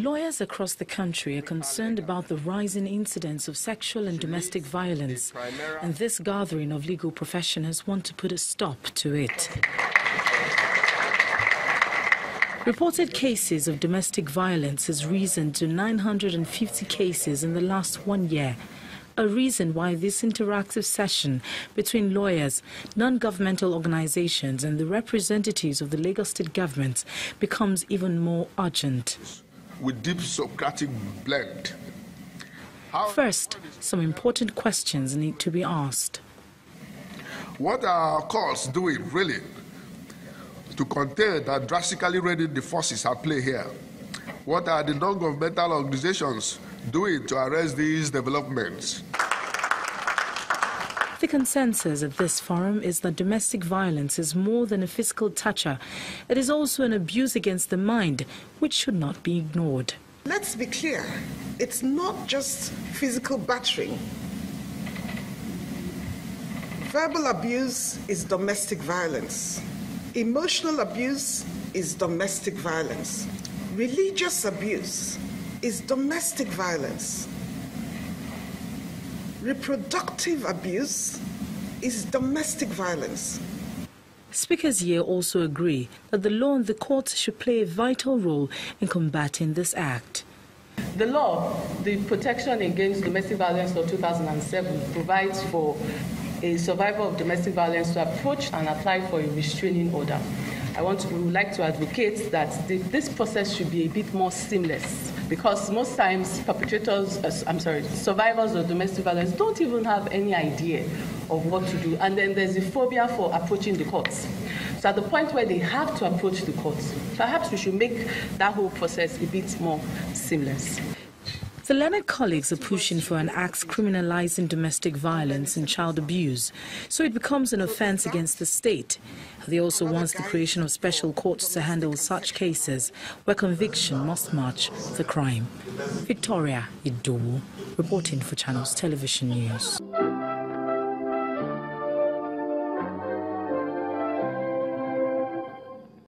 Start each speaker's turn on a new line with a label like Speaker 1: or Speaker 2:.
Speaker 1: Lawyers across the country are concerned about the rising incidence of sexual and domestic violence, and this gathering of legal professionals want to put a stop to it. Reported cases of domestic violence has risen to 950 cases in the last 1 year. A reason why this interactive session between lawyers, non-governmental organizations and the representatives of the Lagos State government becomes even more urgent.
Speaker 2: With deep Socratic blend.
Speaker 1: First, some important questions need to be asked.
Speaker 2: What are our courts doing, really, to contain and drastically rein the forces at play here? What are the non-governmental organizations doing to arrest these developments?
Speaker 1: The consensus at this forum is that domestic violence is more than a physical toucher. It is also an abuse against the mind, which should not be ignored.
Speaker 3: Let's be clear, it's not just physical battering. Verbal abuse is domestic violence. Emotional abuse is domestic violence. Religious abuse is domestic violence. Reproductive abuse is domestic violence.
Speaker 1: Speakers here also agree that the law and the courts should play a vital role in combating this act.
Speaker 4: The law, the Protection Against Domestic Violence Law 2007, provides for a survivor of domestic violence to approach and apply for a restraining order. We would like to advocate that this process should be a bit more seamless, because most times survivors of domestic violence don't even have any idea of what to do, and then there's a phobia for approaching the courts. So at the point where they have to approach the courts, perhaps we should make that whole process a bit more seamless.
Speaker 1: The learned colleagues are pushing for an act criminalizing domestic violence and child abuse, so it becomes an offense against the state. They also want the creation of special courts to handle such cases where conviction must match the crime. Victoria Idowu, reporting for Channels Television News.